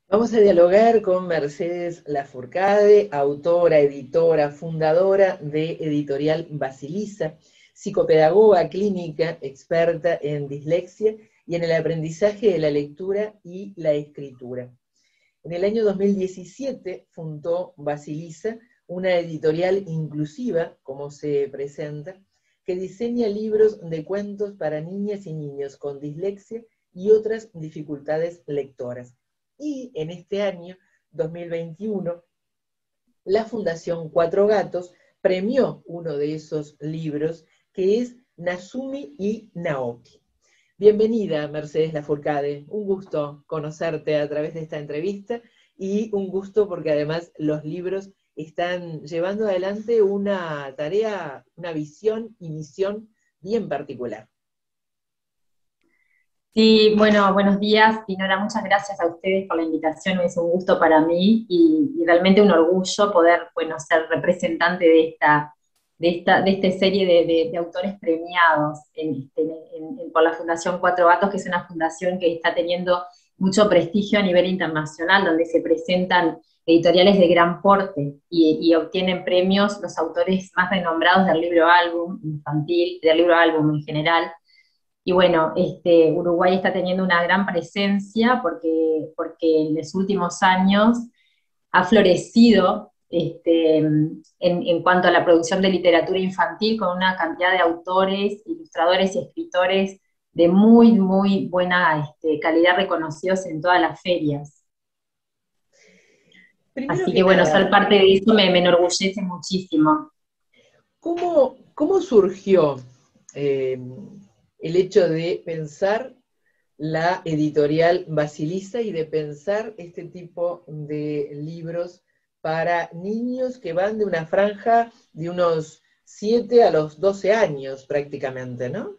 Vamos a dialogar con Mercedes Lafourcade, autora, editora, fundadora de Editorial Basilisa, psicopedagoga clínica, experta en dislexia y en el aprendizaje de la lectura y la escritura. En el año 2017 fundó Basilisa, una editorial inclusiva, como se presenta, que diseña libros de cuentos para niñas y niños con dislexia y otras dificultades lectoras. Y en este año, 2021, la Fundación Cuatro Gatos premió uno de esos libros, que es Nazumi y Naoki. Bienvenida, Mercedes Lafourcade. Un gusto conocerte a través de esta entrevista y un gusto porque además los libros están llevando adelante una tarea, una visión y misión bien particular. Sí, bueno, buenos días, Dinora, muchas gracias a ustedes por la invitación, es un gusto para mí y realmente un orgullo poder, bueno, ser representante de esta serie de autores premiados por la Fundación Cuatro Gatos, que es una fundación que está teniendo mucho prestigio a nivel internacional, donde se presentan editoriales de gran porte y obtienen premios los autores más renombrados del libro álbum infantil, del libro álbum en general. Y bueno, Uruguay está teniendo una gran presencia porque en los últimos años ha florecido en cuanto a la producción de literatura infantil con una cantidad de autores, ilustradores y escritores de muy, muy buena calidad reconocidos en todas las ferias. Primero Así que que bueno, ser nada, parte de eso me enorgullece muchísimo. ¿cómo surgió eh, el hecho de pensar la editorial Basilisa y de pensar este tipo de libros para niños que van de una franja de unos 7 a los 12 años prácticamente, ¿no?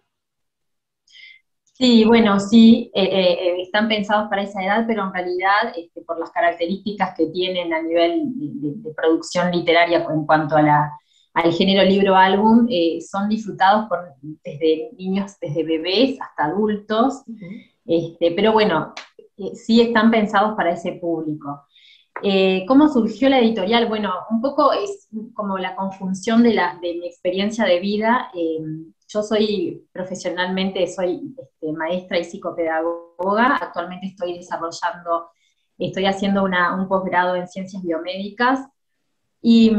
Sí, bueno, sí, están pensados para esa edad, pero en realidad, por las características que tienen a nivel de producción literaria en cuanto a al género libro álbum, son disfrutados desde niños, desde bebés hasta adultos, Ujú. pero bueno, sí están pensados para ese público. ¿Cómo surgió la editorial? Bueno, un poco es como la conjunción de mi experiencia de vida. Yo soy profesionalmente, soy maestra y psicopedagoga. Actualmente estoy haciendo un posgrado en ciencias biomédicas. Y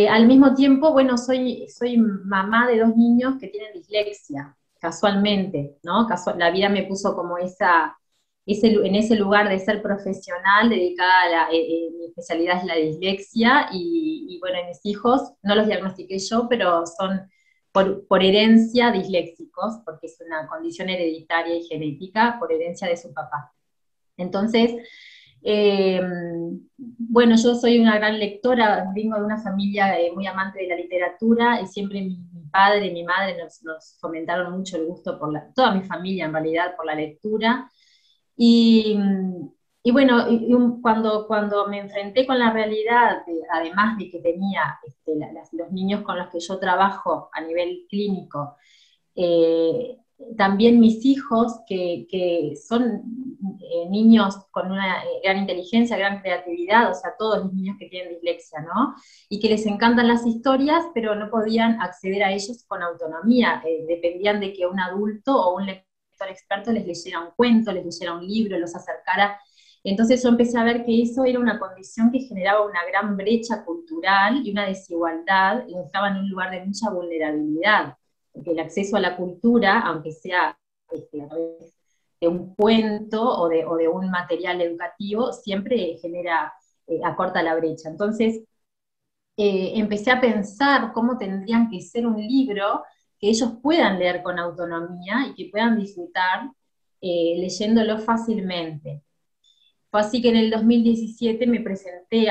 al mismo tiempo, bueno, soy mamá de dos niños que tienen dislexia, casualmente, ¿no? La vida me puso como en ese lugar de ser profesional, dedicada mi especialidad es la dislexia, y bueno, mis hijos, no los diagnostiqué yo, pero son por herencia disléxicos, porque es una condición hereditaria y genética por herencia de su papá. Entonces, eh, bueno, yo soy una gran lectora, vengo de una familia muy amante de la literatura y siempre mi padre y mi madre nos fomentaron mucho el gusto toda mi familia en realidad, por la lectura. Y, y bueno, cuando me enfrenté con la realidad, además de que tenía los niños con los que yo trabajo a nivel clínico, eh, también mis hijos, que son niños con una gran inteligencia, gran creatividad, o sea, todos los niños que tienen dislexia, ¿no? Y que les encantan las historias, pero no podían acceder a ellos con autonomía, dependían de que un adulto o un lector experto les leyera un cuento, les leyera un libro, los acercara. Entonces yo empecé a ver que eso era una condición que generaba una gran brecha cultural y una desigualdad, y estaba en un lugar de mucha vulnerabilidad, porque el acceso a la cultura, aunque sea a través de un cuento o de un material educativo, siempre acorta la brecha. Entonces, empecé a pensar cómo tendrían que ser un libro que ellos puedan leer con autonomía y que puedan disfrutar leyéndolo fácilmente. Fue así que en el 2017 me presenté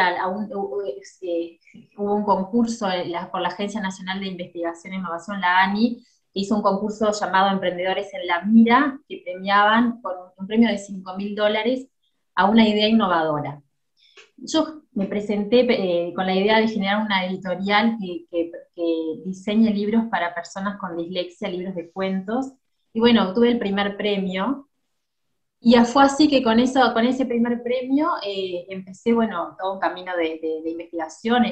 hubo un concurso por la Agencia Nacional de Investigación e Innovación, la ANI, que hizo un concurso llamado Emprendedores en la Mira, que premiaban con un premio de $5.000 a una idea innovadora. Yo me presenté con la idea de generar una editorial que diseñe libros para personas con dislexia, libros de cuentos, y bueno, obtuve el primer premio, Y fue así que con eso, con ese primer premio, empecé, bueno, todo un camino de investigación.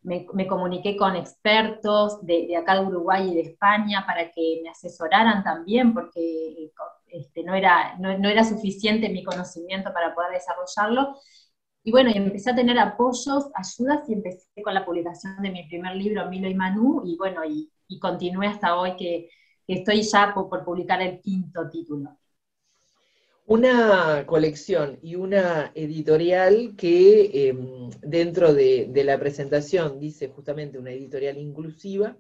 Me comuniqué con expertos de acá de Uruguay y de España para que me asesoraran también, porque no era suficiente mi conocimiento para poder desarrollarlo. Y bueno, y empecé a tener apoyos, ayudas, y empecé con la publicación de mi primer libro, Milo y Manu, y bueno, y continué hasta hoy que estoy ya por publicar el quinto título. Una colección y una editorial que dentro de la presentación dice justamente una editorial inclusiva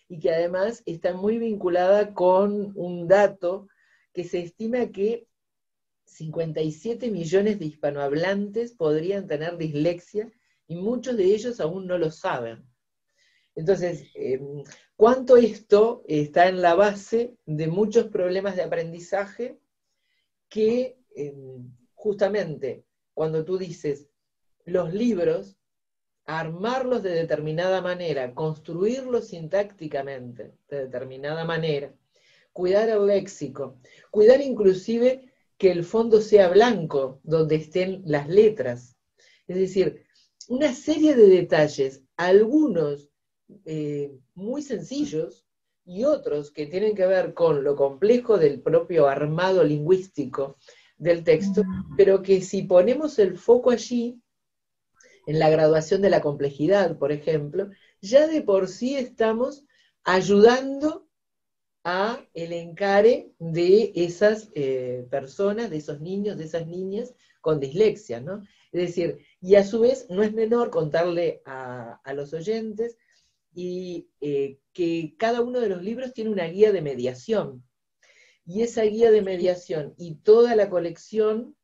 y que además está muy vinculada con un dato que se estima que 57 millones de hispanohablantes podrían tener dislexia y muchos de ellos aún no lo saben. Entonces, ¿cuánto esto está en la base de muchos problemas de aprendizaje que justamente cuando tú dices los libros, armarlos de determinada manera, construirlos sintácticamente de determinada manera, cuidar el léxico, cuidar inclusive que el fondo sea blanco, donde estén las letras. Es decir, una serie de detalles, algunos muy sencillos y otros que tienen que ver con lo complejo del propio armado lingüístico del texto, pero que si ponemos el foco allí, en la graduación de la complejidad, por ejemplo, ya de por sí estamos ayudando a el encare de esas personas, de esos niños, de esas niñas con dislexia, ¿no? Es decir, y a su vez no es menor contarle a los oyentes y que cada uno de los libros tiene una guía de mediación. Y esa guía de mediación y toda la colección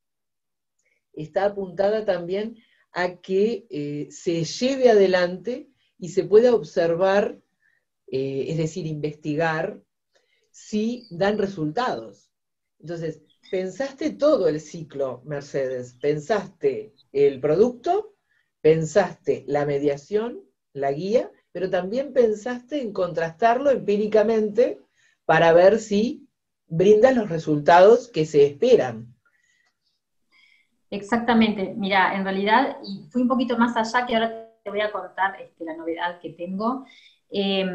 está apuntada también a que se lleve adelante y se pueda observar, es decir, investigar, si dan resultados. Entonces, pensaste todo el ciclo, Mercedes. Pensaste el producto, pensaste la mediación, la guía, pero también pensaste en contrastarlo empíricamente para ver si brinda los resultados que se esperan. Exactamente, mira, en realidad, y fui un poquito más allá, que ahora te voy a contar la novedad que tengo. Eh,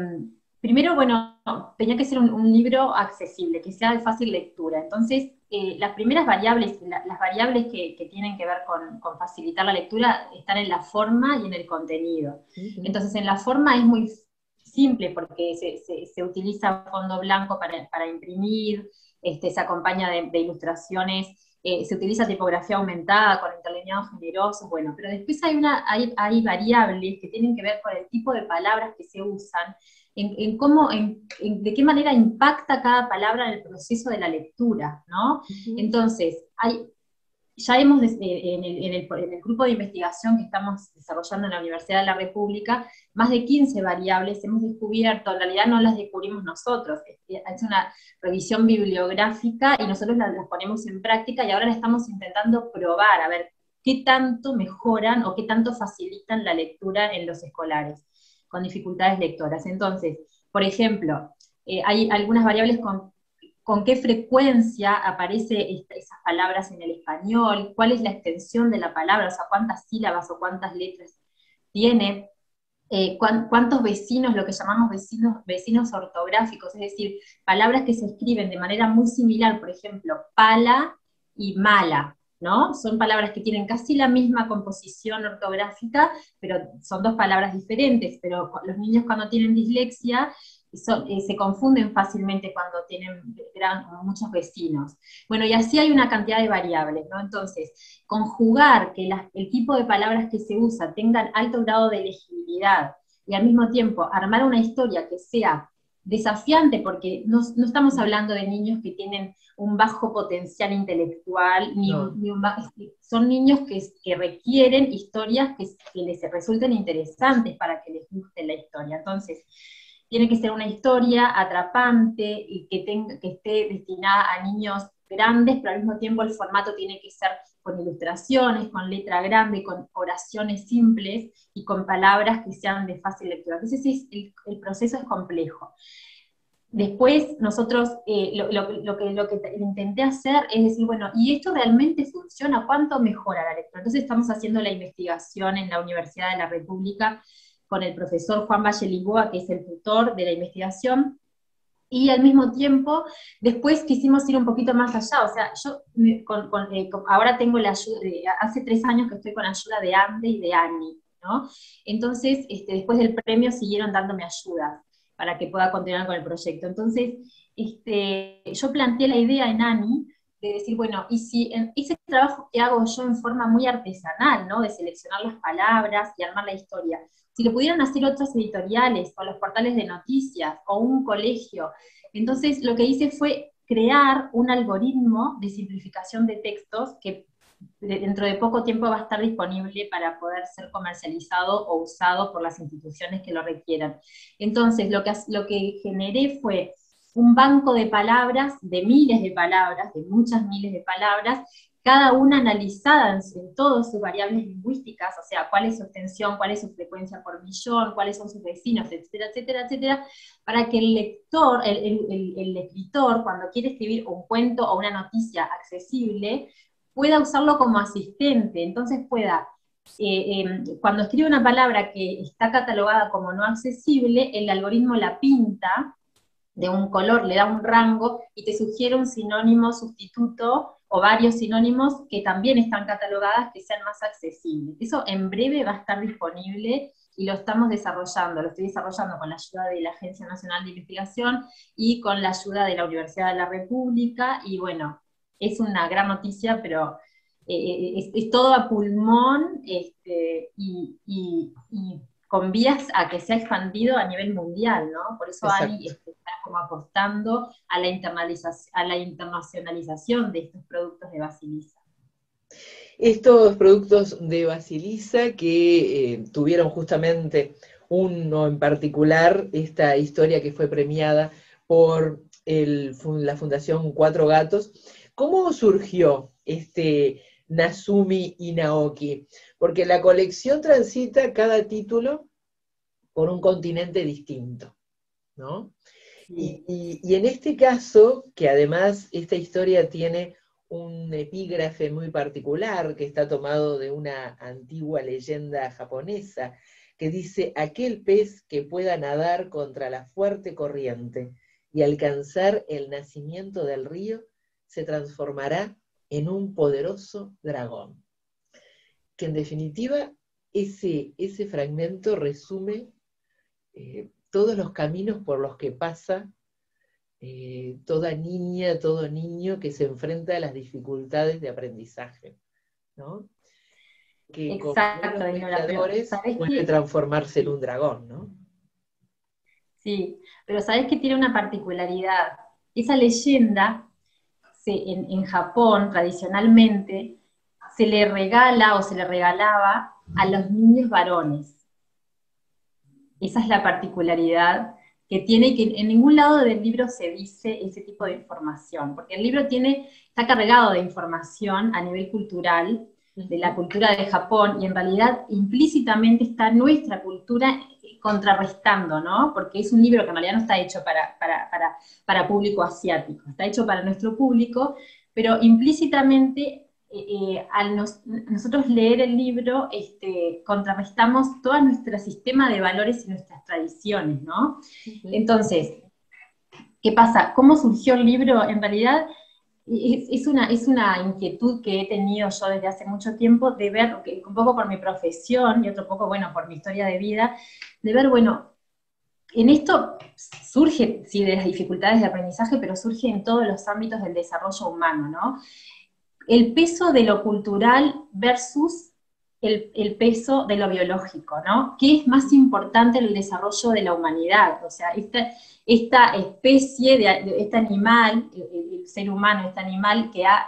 Primero, bueno, tenía que ser un libro accesible, que sea de fácil lectura. Entonces, las primeras variables, las variables que tienen que ver con facilitar la lectura, están en la forma y en el contenido. Entonces, en la forma es muy simple, porque se utiliza fondo blanco para imprimir, se acompaña de ilustraciones. Se utiliza tipografía aumentada con interlineados generosos, bueno, pero después hay variables que tienen que ver con el tipo de palabras que se usan, de qué manera impacta cada palabra en el proceso de la lectura, ¿no? Entonces, ya hemos, en el grupo de investigación que estamos desarrollando en la Universidad de la República, más de 15 variables hemos descubierto, en realidad no las descubrimos nosotros, es una revisión bibliográfica y nosotros las ponemos en práctica y ahora la estamos intentando probar, a ver qué tanto mejoran o qué tanto facilitan la lectura en los escolares con dificultades lectoras. Entonces, por ejemplo, hay algunas variables con qué frecuencia aparecen esas palabras en el español, cuál es la extensión de la palabra, o sea, cuántas sílabas o cuántas letras tiene, cuántos vecinos, lo que llamamos vecinos ortográficos, es decir, palabras que se escriben de manera muy similar, por ejemplo, pala y mala, ¿no? Son palabras que tienen casi la misma composición ortográfica, pero son dos palabras diferentes, pero los niños cuando tienen dislexia se confunden fácilmente cuando tienen muchos vecinos. Bueno, y así hay una cantidad de variables, ¿no? Entonces, conjugar que el tipo de palabras que se usa tengan alto grado de legibilidad y al mismo tiempo armar una historia que sea desafiante, porque no estamos hablando de niños que tienen un bajo potencial intelectual, son niños que requieren historias que les resulten interesantes para que les guste la historia. Entonces, tiene que ser una historia atrapante y que esté destinada a niños grandes, pero al mismo tiempo el formato tiene que ser con ilustraciones, con letra grande, con oraciones simples y con palabras que sean de fácil lectura. Entonces el proceso es complejo. Después nosotros lo que intenté hacer es decir, bueno, ¿y esto realmente funciona? ¿Cuánto mejora la lectura? Entonces estamos haciendo la investigación en la Universidad de la República con el profesor Juan Valle Lisboa, que es el tutor de la investigación, y al mismo tiempo, después quisimos ir un poquito más allá, o sea, yo ahora tengo la ayuda, hace 3 años que estoy con ayuda de Ande y de Ani, ¿no? Entonces, después del premio siguieron dándome ayuda para que pueda continuar con el proyecto. Entonces, yo planteé la idea en Ani de decir, bueno, y si ese trabajo que hago yo en forma muy artesanal, ¿no? De seleccionar las palabras y armar la historia, si lo pudieran hacer otras editoriales, o los portales de noticias, o un colegio. Entonces, lo que hice fue crear un algoritmo de simplificación de textos que dentro de poco tiempo va a estar disponible para poder ser comercializado o usado por las instituciones que lo requieran. Entonces, lo que generé fue un banco de palabras, de miles de palabras, de muchas miles de palabras, cada una analizada en todas sus variables lingüísticas, o sea, cuál es su extensión, cuál es su frecuencia por millón, cuáles son sus vecinos, etcétera, etcétera, etcétera, para que el lector, el escritor, cuando quiere escribir un cuento o una noticia accesible, pueda usarlo como asistente, entonces pueda, cuando escribe una palabra que está catalogada como no accesible, el algoritmo la pinta de un color, le da un rango y te sugiere un sinónimo sustituto o varios sinónimos que también están catalogadas que sean más accesibles. Eso en breve va a estar disponible y lo estamos desarrollando, lo estoy desarrollando con la ayuda de la Agencia Nacional de Investigación y con la ayuda de la Universidad de la República, y bueno, es una gran noticia, pero es todo a pulmón, y con vías a que sea expandido a nivel mundial, ¿no? Por eso Ani Exacto. está como apostando a la internacionalización de estos productos de Basilisa. Estos productos de Basilisa que tuvieron justamente uno en particular, esta historia que fue premiada por la Fundación Cuatro Gatos. ¿Cómo surgió este Nazumi y Naoki? Porque la colección transita cada título por un continente distinto, ¿no? Sí. Y en este caso, que además esta historia tiene un epígrafe muy particular que está tomado de una antigua leyenda japonesa que dice: aquel pez que pueda nadar contra la fuerte corriente y alcanzar el nacimiento del río se transformará en un poderoso dragón. Que en definitiva ese fragmento resume todos los caminos por los que pasa toda niña, todo niño que se enfrenta a las dificultades de aprendizaje, ¿no? Que con Exacto, buenos Dinora, pero mediadores ¿sabés puede qué? transformarse en un Sí, dragón, ¿no? sí, pero ¿sabés qué tiene una particularidad? Esa leyenda, en Japón, tradicionalmente, se le regala o se le regalaba a los niños varones. Esa es la particularidad que tiene, que en ningún lado del libro se dice ese tipo de información, porque el libro está cargado de información a nivel cultural, de la cultura de Japón, y en realidad implícitamente está nuestra cultura contrarrestando, ¿no? Porque es un libro que en realidad no está hecho para público asiático, está hecho para nuestro público, pero implícitamente al nosotros leer el libro, contrarrestamos todo nuestro sistema de valores y nuestras tradiciones, ¿no? Entonces, ¿qué pasa? ¿Cómo surgió el libro? En realidad es una inquietud que he tenido yo desde hace mucho tiempo, de ver, un poco por mi profesión y otro poco, bueno, por mi historia de vida, de ver, bueno, en esto surge, sí, de las dificultades de aprendizaje, pero surge en todos los ámbitos del desarrollo humano, ¿no? El peso de lo cultural versus el peso de lo biológico, ¿no? ¿Qué es más importante en el desarrollo de la humanidad? O sea, esta especie, este animal, el ser humano, este animal que ha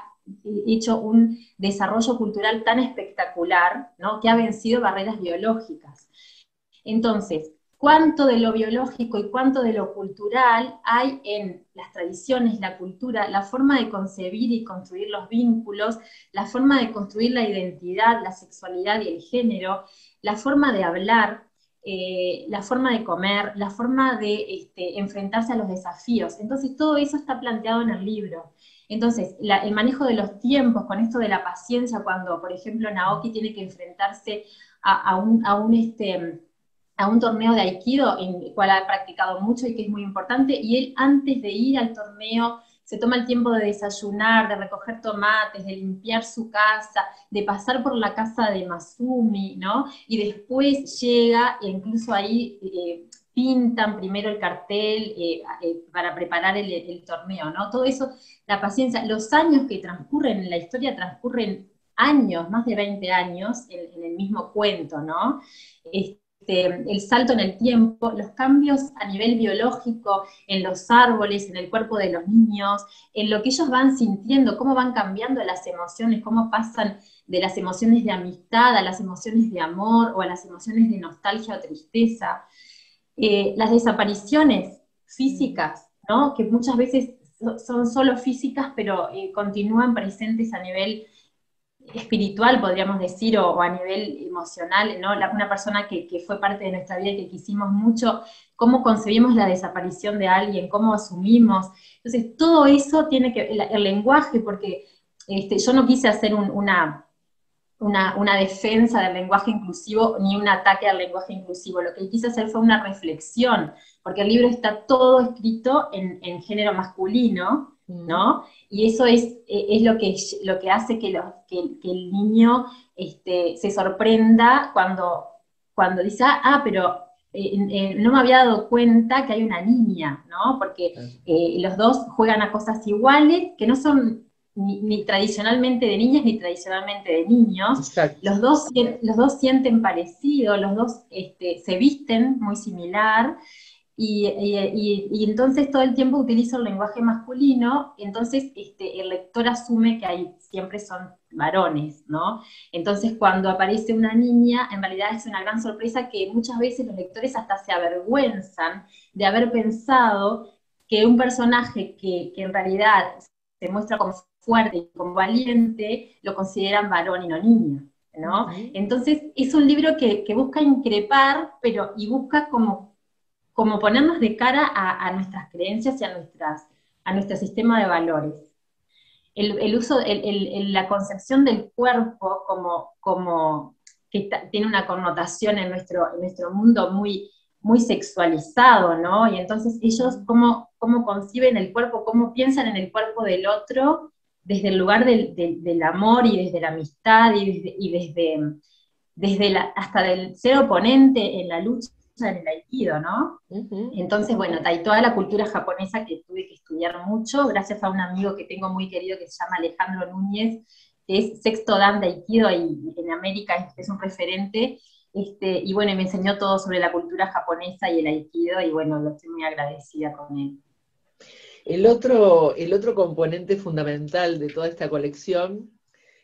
hecho un desarrollo cultural tan espectacular, ¿no? Que ha vencido barreras biológicas. Entonces, cuánto de lo biológico y cuánto de lo cultural hay en las tradiciones, la cultura, la forma de concebir y construir los vínculos, la forma de construir la identidad, la sexualidad y el género, la forma de hablar. la forma de comer, la forma de enfrentarse a los desafíos. Entonces todo eso está planteado en el libro. Entonces, el manejo de los tiempos, con esto de la paciencia, cuando, por ejemplo, Naoki tiene que enfrentarse a un torneo de Aikido, en el cual ha practicado mucho y que es muy importante, y él antes de ir al torneo se toma el tiempo de desayunar, de recoger tomates, de limpiar su casa, de pasar por la casa de Masumi, ¿no? Y después llega, e incluso ahí pintan primero el cartel para preparar el torneo, ¿no? Todo eso, la paciencia, los años que transcurren en la historia transcurren años, más de 20 años, en el mismo cuento, ¿no? El salto en el tiempo, los cambios a nivel biológico en los árboles, en el cuerpo de los niños, en lo que ellos van sintiendo, cómo van cambiando las emociones, cómo pasan de las emociones de amistad a las emociones de amor o a las emociones de nostalgia o tristeza. Las desapariciones físicas, ¿no? Que muchas veces son solo físicas, pero continúan presentes a nivel espiritual, podríamos decir, o a nivel emocional, ¿no? Una persona que fue parte de nuestra vida y que quisimos mucho, cómo concebimos la desaparición de alguien, cómo asumimos. Entonces, todo eso tiene que, el lenguaje, porque yo no quise hacer una defensa del lenguaje inclusivo ni un ataque al lenguaje inclusivo. Lo que quise hacer fue una reflexión, porque el libro está todo escrito en género masculino, ¿no? Y eso es lo que hace que el niño se sorprenda cuando dice, pero no me había dado cuenta que hay una niña, ¿no? Porque los dos juegan a cosas iguales, que no son ni tradicionalmente de niñas ni tradicionalmente de niños. Los dos sienten parecido, los dos se visten muy similar, y entonces todo el tiempo utilizo el lenguaje masculino, entonces el lector asume que ahí siempre son varones, ¿no? Entonces cuando aparece una niña, en realidad es una gran sorpresa que muchas veces los lectores hasta se avergüenzan de haber pensado que un personaje que en realidad se muestra como fuerte y como valiente, lo consideran varón y no niña, ¿no? Entonces es un libro que busca increpar, y busca como ponernos de cara a nuestras creencias y a nuestro sistema de valores. El uso, la concepción del cuerpo como que tiene una connotación en nuestro mundo muy sexualizado, ¿no? Y entonces ellos cómo conciben el cuerpo, cómo piensan en el cuerpo del otro desde el lugar del amor y desde la amistad y desde hasta del ser oponente en la lucha en el Aikido, ¿no? Entonces, bueno, hay toda la cultura japonesa que tuve que estudiar mucho, gracias a un amigo que tengo muy querido que se llama Alejandro Núñez, que es sexto dan de Aikido y en América es un referente, y bueno, me enseñó todo sobre la cultura japonesa y el Aikido, y bueno, lo estoy muy agradecida con él. El otro componente fundamental de toda esta colección,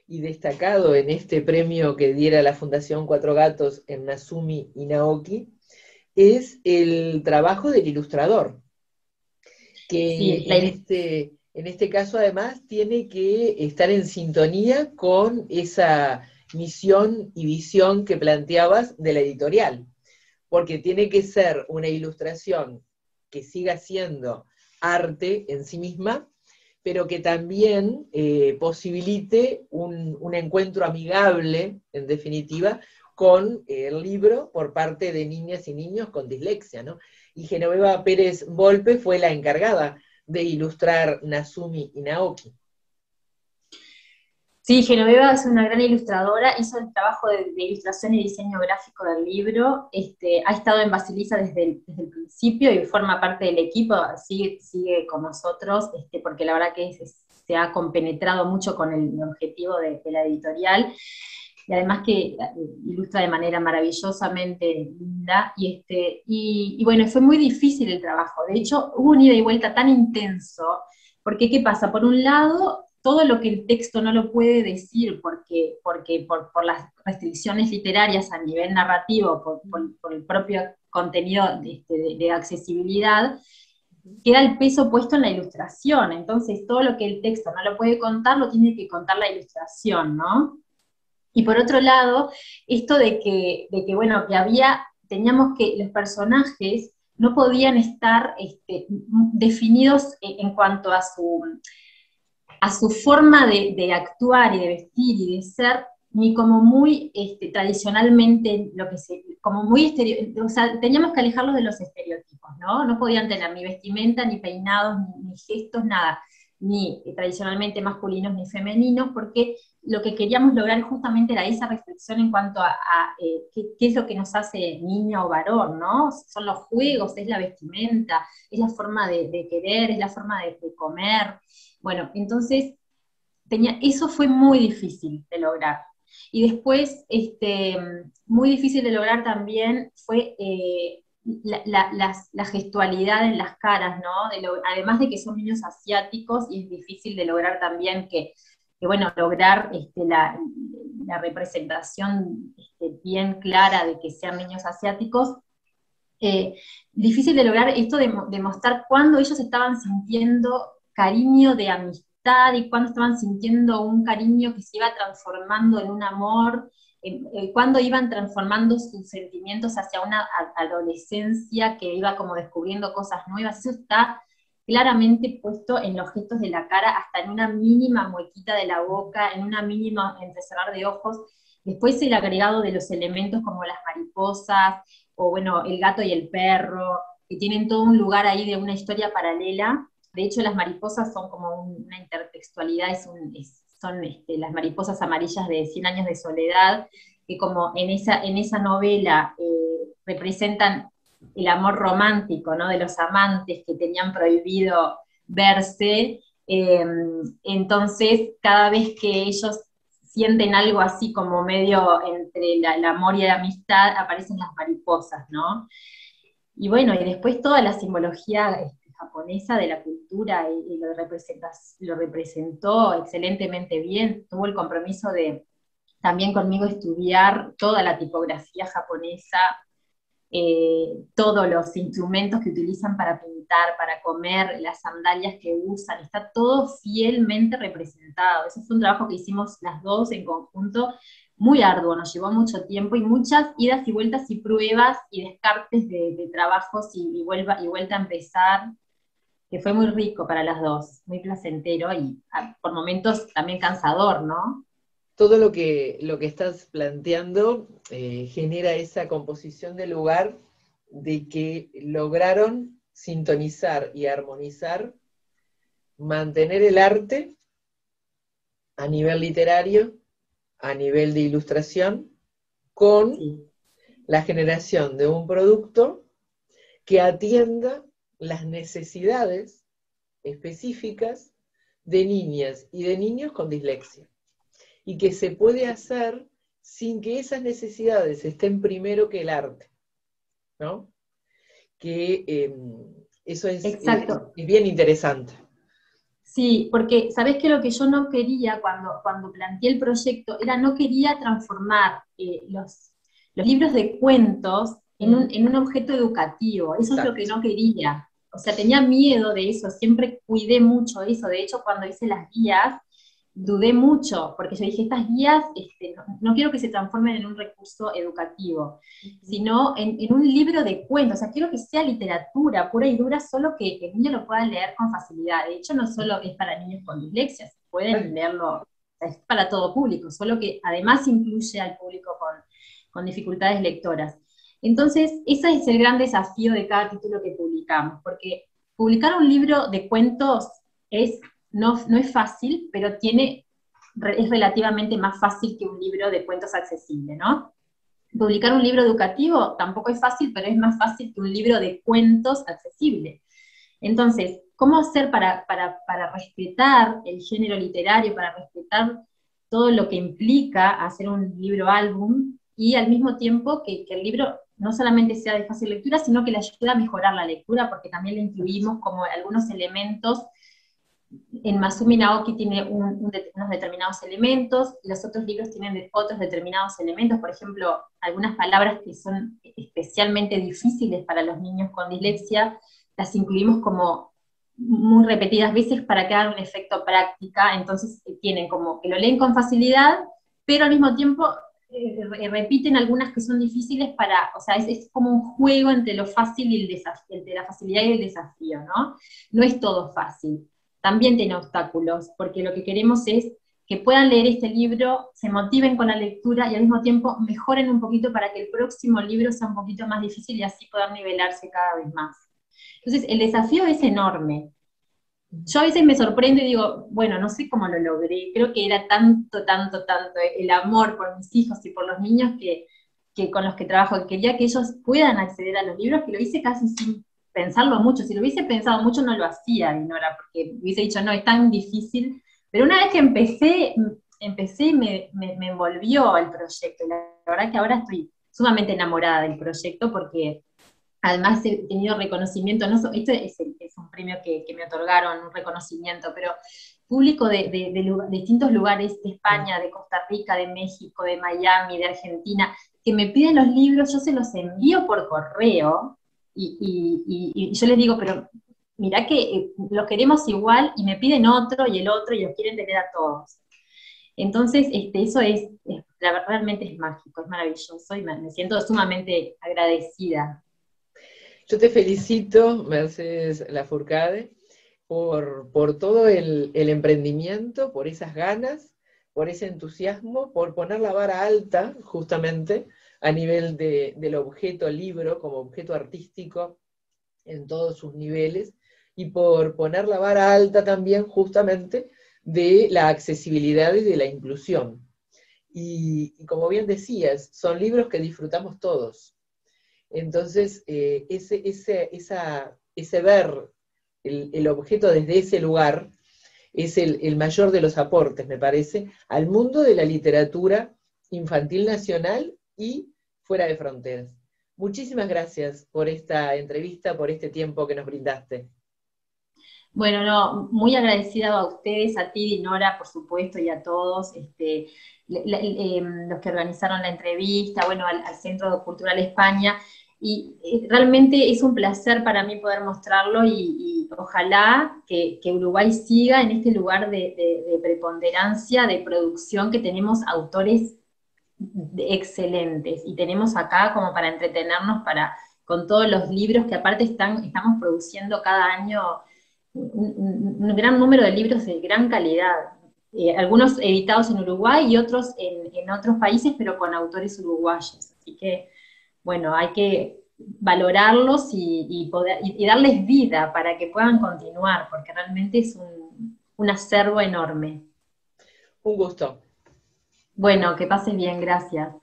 y destacado en este premio que diera la Fundación Cuatro Gatos en Masumi y Naoki, es el trabajo del ilustrador, que sí, en este caso además tiene que estar en sintonía con esa misión y visión que planteabas de la editorial, porque tiene que ser una ilustración que siga siendo arte en sí misma, pero que también posibilite un encuentro amigable, en definitiva, con el libro por parte de niñas y niños con dislexia, ¿no? Y Genoveva Pérez Volpe fue la encargada de ilustrar Masumi y Naoki. Sí, Genoveva es una gran ilustradora, hizo el trabajo de ilustración y diseño gráfico del libro, ha estado en Basilisa desde el principio y forma parte del equipo, sigue con nosotros, porque la verdad que se ha compenetrado mucho con el objetivo de la editorial, y además que ilustra de manera maravillosamente linda, y bueno, fue muy difícil el trabajo, de hecho hubo un ida y vuelta tan intenso, porque ¿qué pasa? Por un lado, todo lo que el texto no lo puede decir porque por las restricciones literarias a nivel narrativo, por el propio contenido de accesibilidad, queda el peso puesto en la ilustración, entonces todo lo que el texto no lo puede contar, lo tiene que contar la ilustración, ¿no? Y por otro lado, esto de que bueno, que había teníamos que, los personajes no podían estar definidos en cuanto a su forma de actuar y de vestir y de ser, ni como muy tradicionalmente, como muy o sea, teníamos que alejarlos de los estereotipos, ¿no? No podían tener ni vestimenta, ni peinados, ni gestos, nada, ni tradicionalmente masculinos ni femeninos, porque lo que queríamos lograr justamente era esa reflexión en cuanto a qué es lo que nos hace niño o varón, ¿no? Son los juegos, es la vestimenta, es la forma de querer, es la forma de comer. Bueno, entonces eso fue muy difícil de lograr. Y después, muy difícil de lograr también fue la gestualidad en las caras, ¿no? Además de que son niños asiáticos, y es difícil de lograr también bueno, lograr la representación bien clara de que sean niños asiáticos. Difícil de lograr esto de mostrar cuándo ellos estaban sintiendo cariño de amistad y cuándo estaban sintiendo un cariño que se iba transformando en un amor, cuándo iban transformando sus sentimientos hacia una adolescencia que iba como descubriendo cosas nuevas. Eso está claramente puesto en los gestos de la cara, hasta en una mínima muequita de la boca, en una mínima entrecerrar de ojos. Después el agregado de los elementos como las mariposas, o bueno, el gato y el perro, que tienen todo un lugar ahí de una historia paralela. De hecho, las mariposas son como una intertextualidad, son las mariposas amarillas de 100 años de soledad, que como en esa novela representan el amor romántico, ¿no? De los amantes que tenían prohibido verse. Entonces, cada vez que ellos sienten algo así como medio entre el amor y la amistad, aparecen las mariposas, ¿no? Y bueno, y después toda la simbología japonesa de la cultura, y lo representó excelentemente bien. Tuvo el compromiso de también conmigo estudiar toda la tipografía japonesa, todos los instrumentos que utilizan para pintar, para comer, las sandalias que usan, está todo fielmente representado. Ese fue un trabajo que hicimos las dos en conjunto, muy arduo, nos llevó mucho tiempo y muchas idas y vueltas y pruebas y descartes de trabajos y vuelta a empezar, que fue muy rico para las dos, muy placentero y por momentos también cansador, ¿no? Todo lo que estás planteando genera esa composición de lugar de que lograron sintonizar y armonizar, mantener el arte a nivel literario, a nivel de ilustración, con Sí. la generación de un producto que atienda las necesidades específicas de niñas y de niños con dislexia, y que se puede hacer sin que esas necesidades estén primero que el arte, ¿no? Que eso es bien interesante. Sí, porque sabés que lo que yo no quería cuando planteé el proyecto no quería transformar los libros de cuentos en un objeto educativo. Eso Exacto. Es lo que no quería. O sea, tenía miedo de eso, siempre cuidé mucho eso. De hecho, cuando hice las guías, dudé mucho, porque yo dije, estas guías no quiero que se transformen en un recurso educativo, sino en un libro de cuentos. O sea, quiero que sea literatura pura y dura, solo que el niño lo pueda leer con facilidad. De hecho, no solo es para niños con dislexia, pueden leerlo, es para todo público, solo que además incluye al público con dificultades lectoras. Entonces, ese es el gran desafío de cada título que publicamos, porque publicar un libro de cuentos no es fácil, pero es relativamente más fácil que un libro de cuentos accesible, ¿no? Publicar un libro educativo tampoco es fácil, pero es más fácil que un libro de cuentos accesible. Entonces, ¿cómo hacer para respetar el género literario, para respetar todo lo que implica hacer un libro álbum, y al mismo tiempo que el libro no solamente sea de fácil lectura, sino que le ayude a mejorar la lectura, porque también le incluimos como algunos elementos. En Masumi Naoki tiene unos determinados elementos, los otros libros tienen otros determinados elementos, por ejemplo, algunas palabras que son especialmente difíciles para los niños con dislexia, las incluimos como muy repetidas veces para que hagan un efecto práctica. Entonces tienen como que lo leen con facilidad, pero al mismo tiempo repiten algunas que son difíciles o sea, es como un juego entre lo fácil y el desafío, entre la facilidad y el desafío, ¿no? No es todo fácil, también tiene obstáculos, porque lo que queremos es que puedan leer este libro, se motiven con la lectura y al mismo tiempo mejoren un poquito para que el próximo libro sea un poquito más difícil y así puedan nivelarse cada vez más. Entonces, el desafío es enorme. Yo a veces me sorprendo y digo, bueno, no sé cómo lo logré, creo que era tanto, tanto, tanto el amor por mis hijos y por los niños que con los que trabajo, que quería que ellos puedan acceder a los libros, que lo hice casi sin pensarlo mucho. Si lo hubiese pensado mucho no lo hacía, Dinora, porque hubiese dicho, no, es tan difícil. Pero una vez que empecé y me envolvió el proyecto. Y la verdad que ahora estoy sumamente enamorada del proyecto porque además he tenido reconocimiento, no, esto es un premio que me otorgaron, un reconocimiento, pero público de distintos lugares, de España, de Costa Rica, de México, de Miami, de Argentina, que me piden los libros, yo se los envío por correo, y yo les digo, pero mirá que los queremos igual, y me piden otro, y el otro, y los quieren tener a todos. Entonces, eso realmente es mágico, es maravilloso, y me siento sumamente agradecida. Yo te felicito, Mercedes Lafourcade, por todo el emprendimiento, por esas ganas, por ese entusiasmo, por poner la vara alta, justamente, a nivel del objeto libro, como objeto artístico, en todos sus niveles, y por poner la vara alta también, justamente, de la accesibilidad y de la inclusión. Y como bien decías, son libros que disfrutamos todos. Entonces, ese ver el objeto desde ese lugar es el mayor de los aportes, me parece, al mundo de la literatura infantil nacional y fuera de fronteras. Muchísimas gracias por esta entrevista, por este tiempo que nos brindaste. Bueno, no, muy agradecida a ustedes, a ti, Dinora, por supuesto, y a todos, los que organizaron la entrevista, bueno, al Centro Cultural España, y realmente es un placer para mí poder mostrarlo y ojalá que Uruguay siga en este lugar de preponderancia, de producción, que tenemos autores excelentes, y tenemos acá como para entretenernos con todos los libros que aparte estamos produciendo cada año un gran número de libros de gran calidad, algunos editados en Uruguay y otros en otros países, pero con autores uruguayos. Así que, bueno, hay que valorarlos y darles vida para que puedan continuar, porque realmente es un acervo enorme. Un gusto. Bueno, que pases bien, gracias.